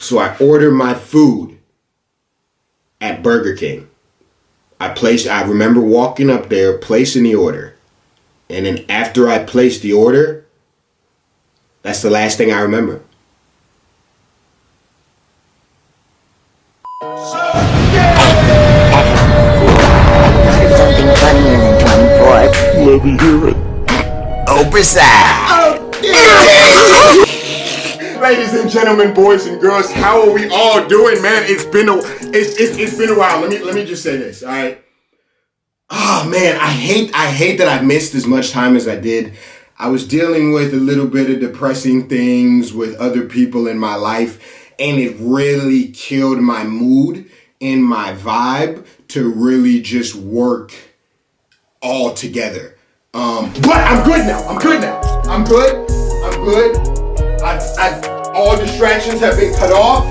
So I ordered my food at Burger King. I remember walking up there, placing the order. And then after I placed the order, that's the last thing I remember. Something funnier than 24. Let me hear it. Oversized. Ladies and gentlemen, boys and girls, how are we all doing, man? It's been a while. Let me just say this, all right? Oh man, I hate that I missed as much time as I did. I was dealing with a little bit of depressing things with other people in my life, and it really killed my mood and my vibe to really just work all together. But I'm good now. I'm good. All distractions have been cut off.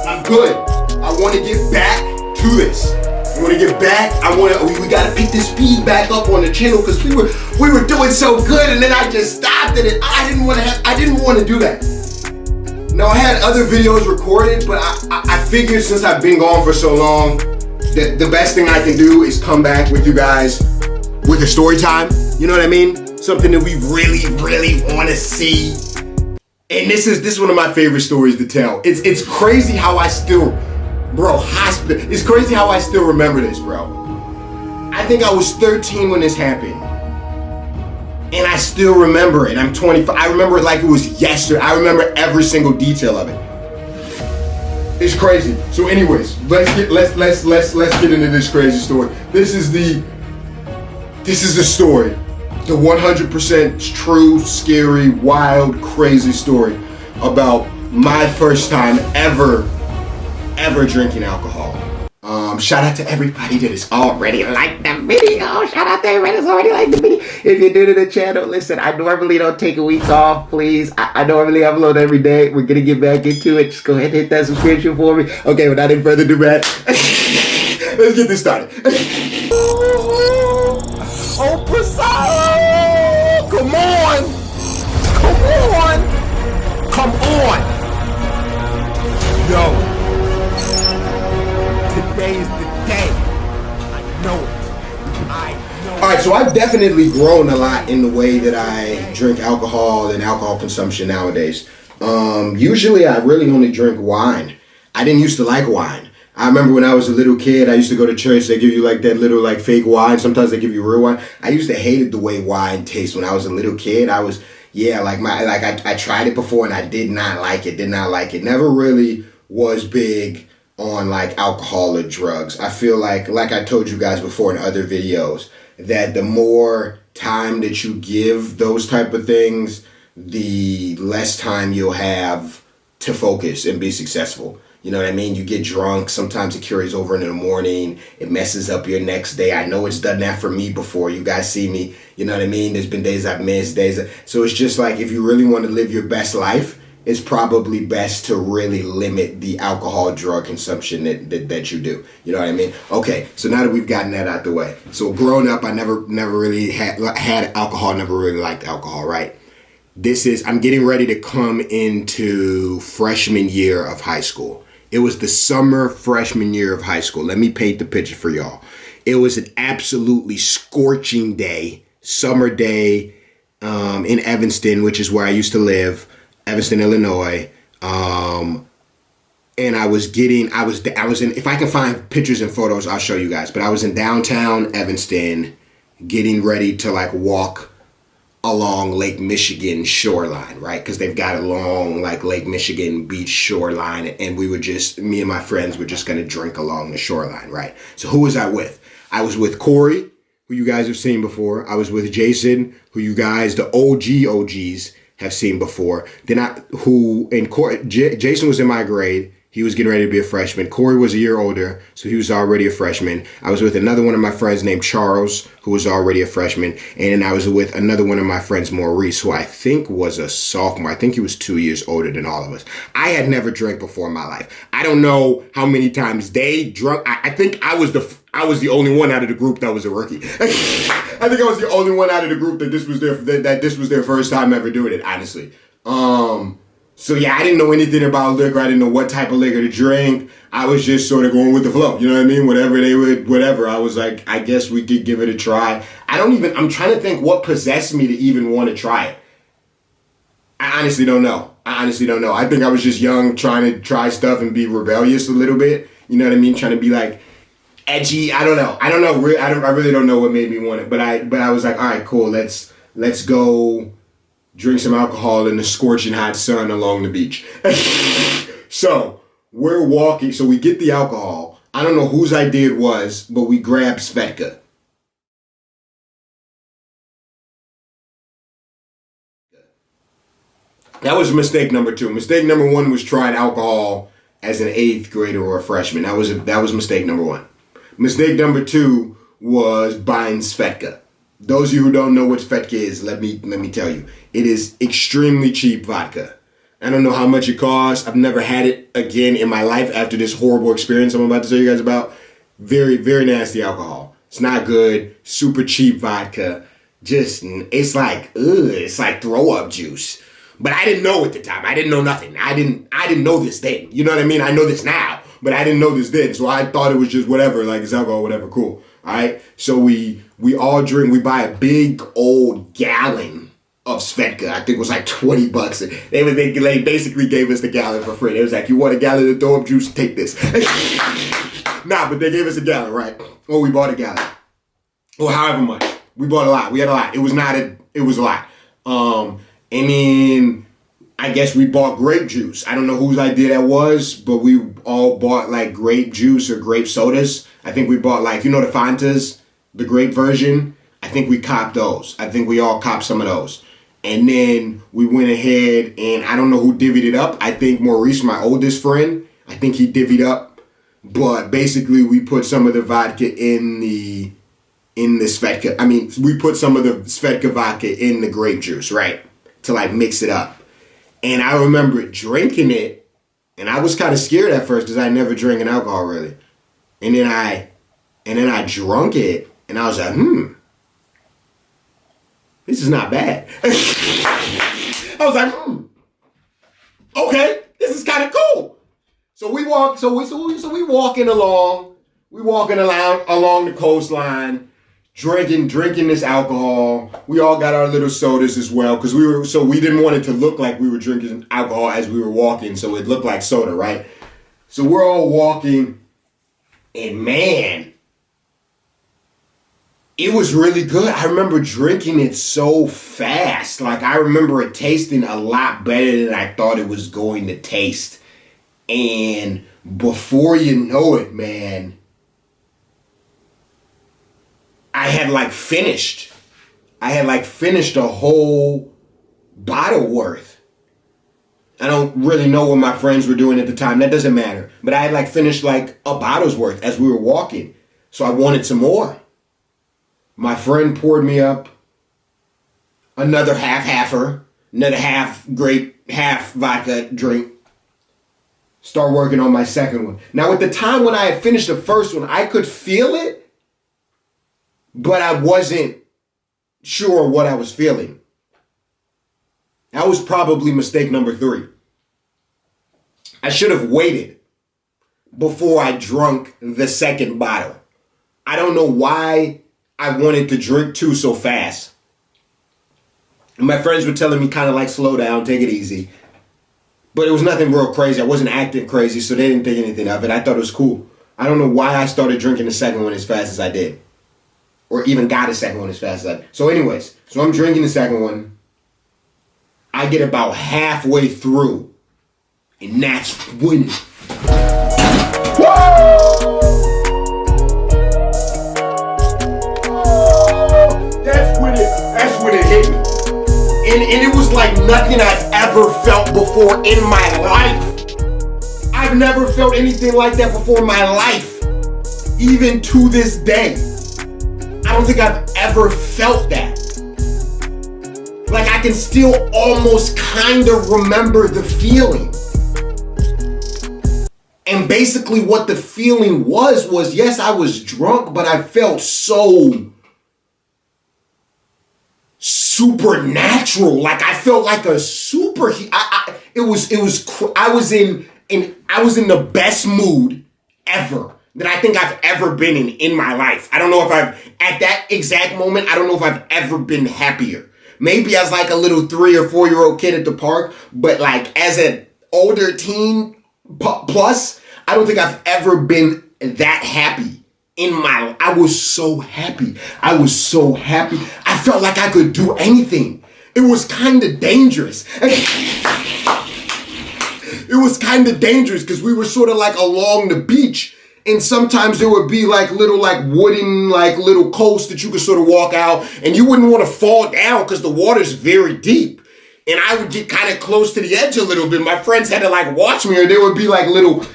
I'm good. I want to get back to this. We gotta pick the speed back up on the channel because we were doing so good, and then I just stopped it. And I didn't want to do that. No, I had other videos recorded, but I figured since I've been gone for so long, that the best thing I can do is come back with you guys with a story time. You know what I mean? Something that we really, really want to see. And this is one of my favorite stories to tell. It's crazy how I still, it's crazy how I still remember this, bro. I think I was 13 when this happened. And I still remember it. I'm 25. I remember it like it was yesterday. I remember every single detail of it. It's crazy. So anyways, let's get into this crazy story. This is the story. The 100% true, scary, wild, crazy story about my first time ever drinking alcohol. Shout out to everybody that has already liked the video. Shout out to everybody that's already liked the video. If you're new to the channel, listen, I normally don't take a week off, please. I normally upload every day. We're gonna get back into it. Just go ahead and hit that subscription for me. Okay, without any further ado, man, let's get this started. Oh, Priscilla! Come on! Yo. Today is the day. I know it. Alright, so I've definitely grown a lot in the way that I drink alcohol and alcohol consumption nowadays. Usually I really only drink wine. I didn't used to like wine. I remember when I was a little kid, I used to go to church, they give you like that little like fake wine. Sometimes they give you real wine. I used to hate it the way wine tastes when I was a little kid. I tried it before and I did not like it. Never really was big on like alcohol or drugs. I feel like I told you guys before in other videos, that the more time that you give those type of things, the less time you'll have to focus and be successful. You know what I mean? You get drunk. Sometimes it carries over into the morning. It messes up your next day. I know it's done that for me before. You guys see me. You know what I mean? There's been days I've missed, so it's just like, if you really want to live your best life, it's probably best to really limit the alcohol drug consumption that you do. You know what I mean? Okay, so now that we've gotten that out the way. So growing up, I never really had alcohol, never really liked alcohol, right? I'm getting ready to come into freshman year of high school. It was the summer freshman year of high school. Let me paint the picture for y'all. It was an absolutely scorching day, summer day in Evanston, which is where I used to live. Evanston, Illinois, and I was in, if I can find pictures and photos, I'll show you guys, but I was in downtown Evanston getting ready to like walk along Lake Michigan shoreline, right? Because they've got a long like Lake Michigan beach shoreline, and me and my friends were just going to drink along the shoreline, right? So who was I with? I was with Corey, who you guys have seen before. I was with Jason, who you guys, the OGs, have seen before. Jason was in my grade. He was getting ready to be a freshman. Corey was a year older, so he was already a freshman. I was with another one of my friends named Charles, who was already a freshman. And then I was with another one of my friends, Maurice, who I think was a sophomore. I think he was 2 years older than all of us. I had never drank before in my life. I don't know how many times they drunk. I think I was the only one out of the group that was a rookie. I think I was the only one out of the group that this was their first time ever doing it, honestly. So yeah, I didn't know anything about liquor. I didn't know what type of liquor to drink. I was just sort of going with the flow. You know what I mean? Whatever they would, whatever. I was like, I guess we could give it a try. I'm trying to think what possessed me to even want to try it. I honestly don't know. I think I was just young, trying to try stuff and be rebellious a little bit. You know what I mean? Trying to be like edgy. I don't know. I really don't know what made me want it. But I was like, all right, cool. Let's go drink some alcohol in the scorching hot sun along the beach. So we're walking. So we get the alcohol. I don't know whose idea it was, but we grabbed Svedka. That was mistake number 2. Mistake number 1 was trying alcohol as an 8th grader or a freshman. That was mistake number 1. Mistake number 2 was buying Svedka. Those of you who don't know what Svedka is, let me tell you. It is extremely cheap vodka. I don't know how much it costs. I've never had it again in my life after this horrible experience I'm about to tell you guys about. Very, very nasty alcohol. It's not good. Super cheap vodka. It's like throw up juice. But I didn't know at the time. I didn't know nothing. I didn't know this then. You know what I mean? I know this now, but I didn't know this then. So I thought it was just whatever, like it's alcohol, whatever, cool. All right. So we all drink. We buy a big old gallon of Svedka. I think it was like $20. They basically gave us the gallon for free. It was like, you want a gallon of throw up juice? Take this. Nah, but they gave us a gallon, right? Or we bought a gallon. Or however much. We bought a lot. We had a lot. It was a lot. And then I guess we bought grape juice. I don't know whose idea that was, but we all bought like grape juice or grape sodas. I think we bought like, the Fantas, the grape version. I think we copped those. I think we all copped some of those. And then we went ahead and I don't know who divvied it up. I think Maurice, my oldest friend, I think he divvied up. But basically we put some of the vodka in the Svedka. I mean, we put some of the Svedka vodka in the grape juice, right? To like mix it up. And I remember drinking it, and I was kind of scared at first because I never drank an alcohol really. And then I drunk it, and I was like, this is not bad. I was like, okay, this is kind of cool. So we walking along the coastline. Drinking this alcohol. We all got our little sodas as well because we didn't want it to look like we were drinking alcohol as we were walking, so it looked like soda, right? So we're all walking, and man, it was really good. I remember drinking it so fast. Like I remember it tasting a lot better than I thought it was going to taste. And before you know it, man, I had finished a whole bottle worth. I don't really know what my friends were doing at the time. That doesn't matter. But I had finished a bottle's worth as we were walking. So I wanted some more. My friend poured me up another half-halfer, another half grape, half vodka drink. Start working on my second one. Now at the time when I had finished the first one, I could feel it. But I wasn't sure what I was feeling. That was probably mistake number 3. I should have waited before I drank the second bottle. I don't know why I wanted to drink 2 so fast. My friends were telling me kind of slow down, take it easy. But it was nothing real crazy. I wasn't acting crazy, so they didn't think anything of it. I thought it was cool. I don't know why I started drinking the second one as fast as I did. Or even got a second one as fast as I did. So anyways, so I'm drinking the second one. I get about halfway through. And that's when... That's when it hit me. And it was like nothing I've ever felt before in my life. I've never felt anything like that before in my life. Even to this day. I don't think I've ever felt that. I can still almost kind of remember the feeling. And basically what the feeling was yes, I was drunk, but I felt so supernatural. Like I felt like a super. I was in the best mood ever that I think I've ever been in my life. I don't know if at that exact moment, I don't know if I've ever been happier. Maybe as like a little 3 or 4-year-old kid at the park, but like as an older teen plus, I don't think I've ever been that happy in my life. I was so happy. I was so happy. I felt like I could do anything. It was kind of dangerous. It was kind of dangerous because we were sort of like along the beach. And sometimes there would be like little like wooden like little coasts that you could sort of walk out and you wouldn't want to fall down because the water's very deep. And I would get kind of close to the edge a little bit. My friends had to like watch me, or there would be like little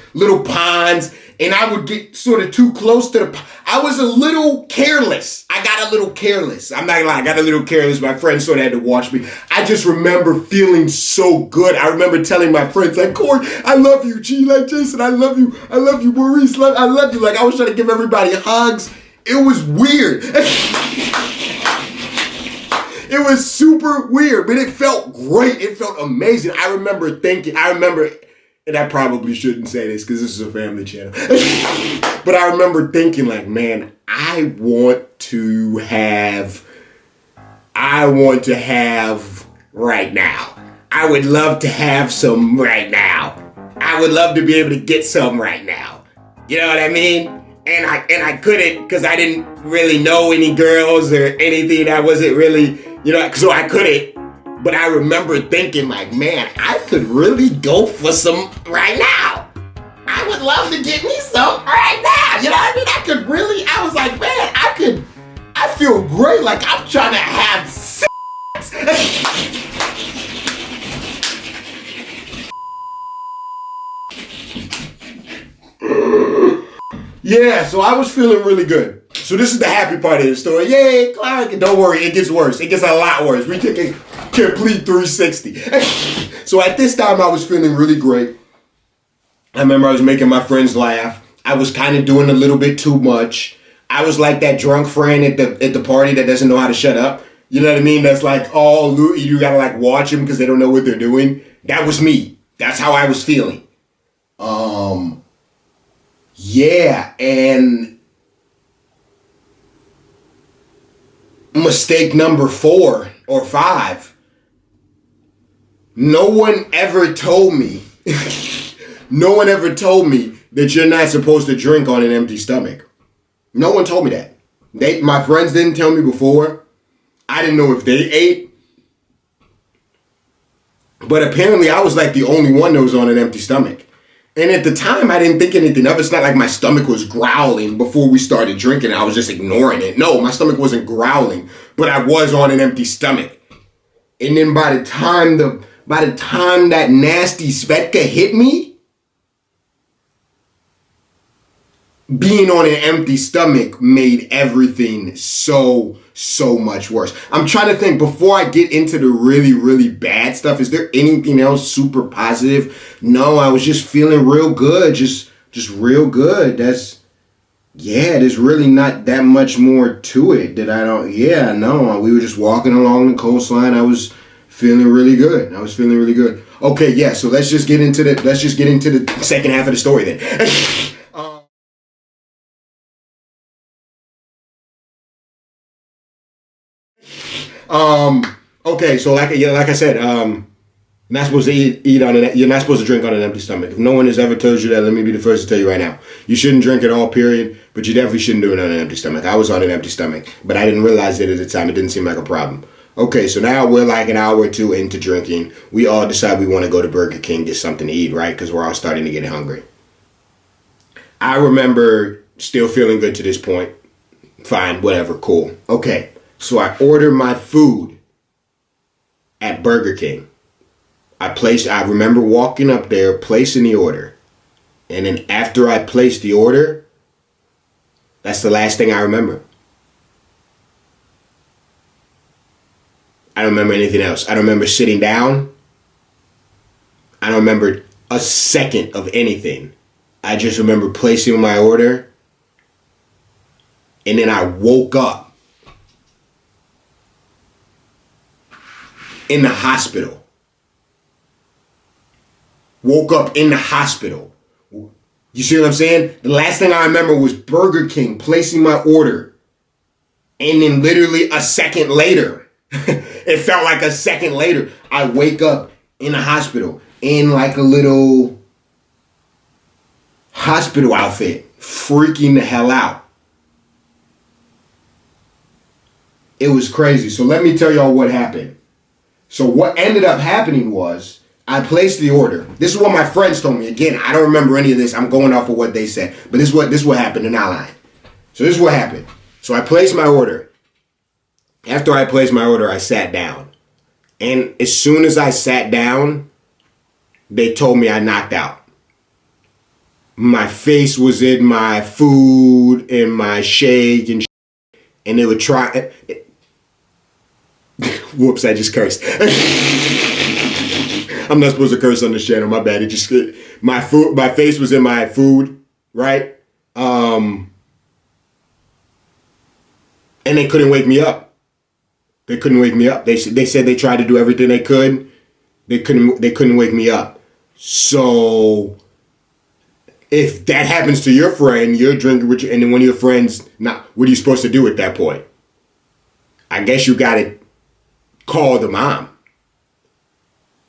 ponds, and I would get sort of too close to the. I was a little careless. I got a little careless. I'm not gonna lie, I got a little careless. My friends sort of had to watch me. I just remember feeling so good. I remember telling my friends like, Corey, I love you. G, like Jason, I love you. I love you, Maurice. I love you. Like I was trying to give everybody hugs. It was weird. It was super weird, but it felt great. It felt amazing. I remember, and I probably shouldn't say this because this is a family channel, but I remember thinking like, man, I want to have right now. I would love to have some right now. I would love to be able to get some right now. You know what I mean? And I couldn't because I didn't really know any girls or anything. I wasn't really, so I couldn't. But I remember thinking like, man, I could really go for some right now. I would love to get me some right now. You know what I mean? I was like, man, I feel great. Like I'm trying to have sex. Yeah, so I was feeling really good. So this is the happy part of the story. Yay, Clarkeke. Don't worry, it gets worse. It gets a lot worse. We take a complete 360. So at this time, I was feeling really great. I remember I was making my friends laugh. I was kind of doing a little bit too much. I was like that drunk friend at the party that doesn't know how to shut up. You know what I mean? That's like, you gotta like watch them because they don't know what they're doing. That was me. That's how I was feeling. Yeah, and mistake number 4 or 5. No one ever told me that you're not supposed to drink on an empty stomach. No one told me that. My friends didn't tell me before. I didn't know if they ate. But apparently I was like the only one that was on an empty stomach. And at the time, I didn't think anything of it. It's not like my stomach was growling before we started drinking. I was just ignoring it. No, my stomach wasn't growling, but I was on an empty stomach. And then by the time that nasty Svedka hit me, being on an empty stomach made everything so much worse. I'm trying to think, before I get into the really, really bad stuff, is there anything else super positive? No, I was just feeling real good. Just real good. There's really not that much more to it that I don't, we were just walking along the coastline. I was feeling really good. Okay, yeah, so let's just get into the second half of the story then. Okay, so like I said, you're not supposed to eat on it. You're not supposed to drink on an empty stomach. If no one has ever told you that, let me be the first to tell you right now. You shouldn't drink at all, period. But you definitely shouldn't do it on an empty stomach. I was on an empty stomach, but I didn't realize it at the time. It didn't seem like a problem. Okay, so now we're like an hour or two into drinking. We all decide we want to go to Burger King, get something to eat, right? Because we're all starting to get hungry. I remember still feeling good to this point. Fine, whatever, cool. Okay, so I order my food at Burger King. I remember walking up there, placing the order. And then after I placed the order, that's the last thing I remember. I don't remember anything else. I don't remember sitting down. I don't remember a second of anything. I just remember placing my order. And then I woke up. in the hospital. Woke up in the hospital. You see what I'm saying? The last thing I remember was Burger King placing my order. And then literally a second later, it felt like a second later, I wake up in the hospital in like a little hospital outfit, freaking the hell out. It was crazy. So let me tell y'all what happened. So what ended up happening was I placed the order. This is what my friends told me. Again, I don't remember any of this. I'm going off of what they said. But this is what happened. They're not lying. So this is what happened. So I placed my order. After I placed my order, I sat down. And as soon as I sat down, they told me I knocked out. My face was in my food and my shake and they would try. Whoops, I just cursed. I'm not supposed to curse on this channel. My bad. My face was in my food, right? And they couldn't wake me up. They couldn't wake me up. They said they tried to do everything they could. They couldn't wake me up. So if that happens to your friend, you're drinking with and then one of your friends, what are you supposed to do at that point? I guess you got to call the mom.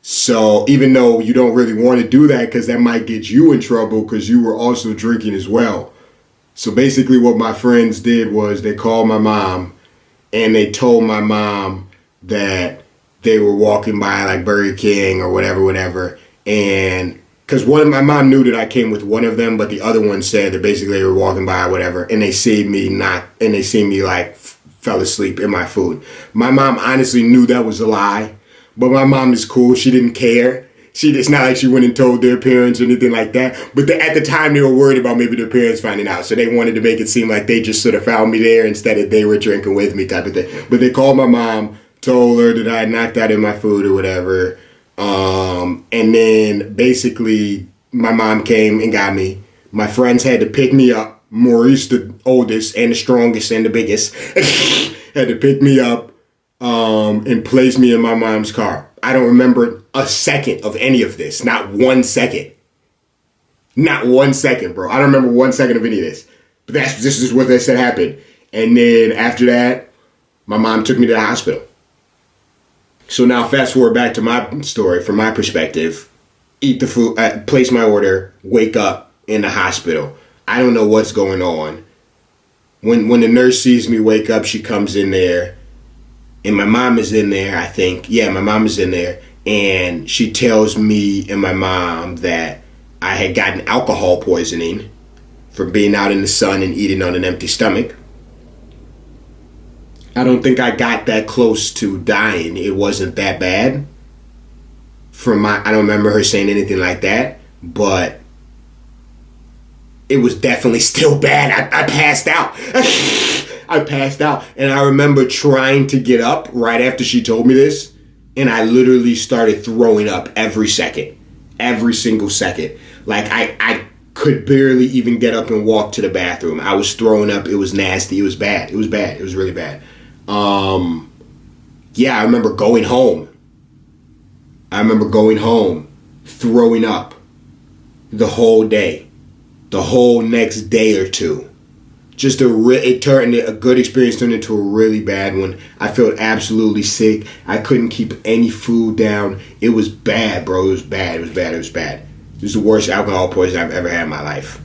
So even though you don't really want to do that because that might get you in trouble because you were also drinking as well. So basically what my friends did was they called my mom and they told my mom that they were walking by like Burger King or whatever. And because my mom knew that I came with one of them, but the other one said that basically they were walking by whatever. And they seen me like fell asleep in my food. My mom honestly knew that was a lie. But my mom is cool. She didn't care. It's not like she went and told their parents or anything like that. But at the time, they were worried about maybe their parents finding out. So they wanted to make it seem like they just sort of found me there instead of they were drinking with me type of thing. But they called my mom, told her that I had knocked out in my food or whatever. And then basically my mom came and got me. My friends had to pick me up. Maurice, the oldest and the strongest and the biggest, had to pick me up. And placed me in my mom's car. I don't remember a second of any of this. Not 1 second. Not 1 second, bro. I don't remember 1 second of any of this. But this is what they said happened. And then after that, my mom took me to the hospital. So now fast forward back to my story from my perspective. Eat the food, place my order, wake up in the hospital. I don't know what's going on. When the nurse sees me wake up, she comes in there. And my mom is in there, I think. Yeah, my mom is in there. And she tells me and my mom that I had gotten alcohol poisoning from being out in the sun and eating on an empty stomach. I don't think I got that close to dying. It wasn't that bad. I don't remember her saying anything like that. But it was definitely still bad. I passed out. I passed out. And I remember trying to get up right after she told me this. And I literally started throwing up every second. Every single second. Like I could barely even get up and walk to the bathroom. I was throwing up. It was nasty. It was bad. It was bad. It was really bad. Yeah, I remember going home. Throwing up the whole day. The whole next day or two. A good experience turned into a really bad one. I felt absolutely sick. I couldn't keep any food down. It was bad, bro. It was bad. It was the worst alcohol poisoning I've ever had in my life.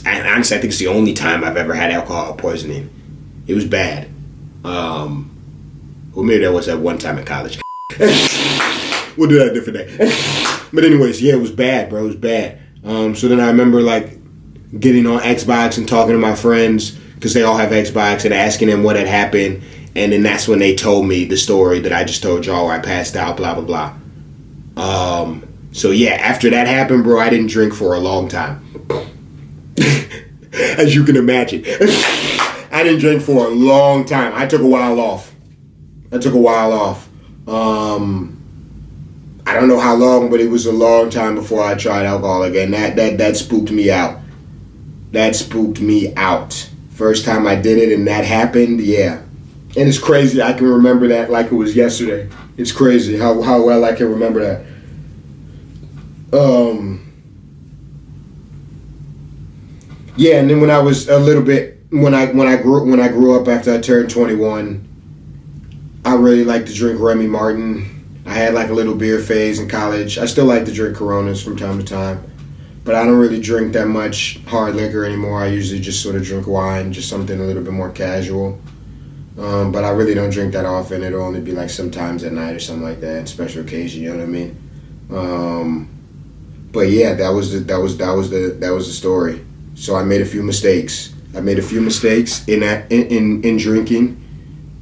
And honestly, I think it's the only time I've ever had alcohol poisoning. It was bad. Well, maybe that was at one time in college. We'll do that a different day. But anyways, yeah, it was bad, bro. It was bad. So then I remember like getting on Xbox and talking to my friends because they all have Xbox and asking them what had happened. And then that's when they told me the story that I just told y'all where I passed out, blah, blah, blah. So yeah, after that happened, bro, I didn't drink for a long time. As you can imagine. I didn't drink for a long time. I took a while off. I don't know how long, but it was a long time before I tried alcohol again. That spooked me out. First time I did it and that happened, yeah. And it's crazy. I can remember that like it was yesterday. It's crazy how well I can remember that. Yeah, and then when I was a little bit when I grew up after I turned 21, I really liked to drink Remy Martin. I had like a little beer phase in college. I still like to drink Coronas from time to time, but I don't really drink that much hard liquor anymore. I usually just sort of drink wine, just something a little bit more casual. But I really don't drink that often. It'll only be like sometimes at night or something like that, special occasion. You know what I mean? But yeah, that was the story. So I made a few mistakes. I made a few mistakes in drinking,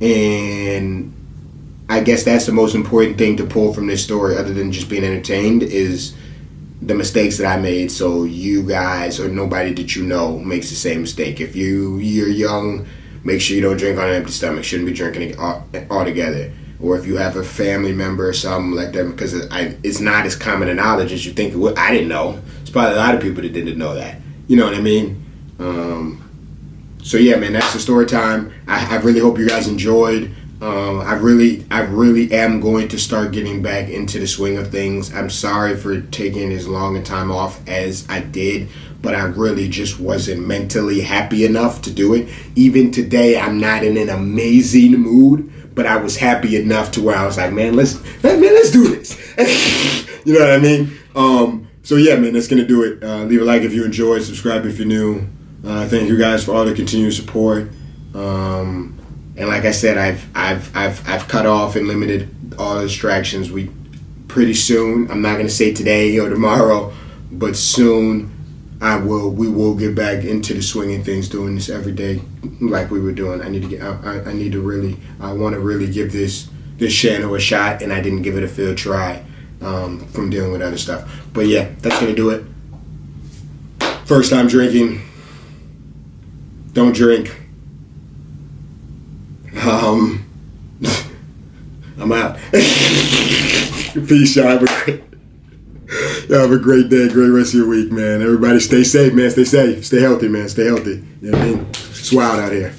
and I guess that's the most important thing to pull from this story, other than just being entertained, is the mistakes that I made. So you guys or nobody that you know makes the same mistake. If you're young, make sure you don't drink on an empty stomach. Shouldn't be drinking it altogether. Or if you have a family member or something like that, because it's not as common a knowledge as you think it would. I didn't know. It's probably a lot of people that didn't know that. You know what I mean? So yeah, man, that's the story time. I really hope you guys enjoyed. I really am going to start getting back into the swing of things. I'm sorry for taking as long a time off as I did, but I really just wasn't mentally happy enough to do it. Even today, I'm not in an amazing mood, but I was happy enough to where I was like, man, let's do this. You know what I mean? So yeah, man, that's gonna do it. Leave a like if you enjoyed, subscribe if you're new. Thank you guys for all the continued support. And like I said, I've cut off and limited all the distractions. Pretty soon, I'm not gonna say today or tomorrow, but soon we will get back into the swing of things, doing this every day like we were doing. I want to really give this channel a shot, and I didn't give it a fair try from dealing with other stuff. But yeah, that's gonna do it. First time drinking, don't drink. I'm out. Peace, y'all. Y'all have a great day, great rest of your week, man. Everybody stay safe, man. Stay safe. Stay healthy, man. Stay healthy. You know what I mean? It's wild out here.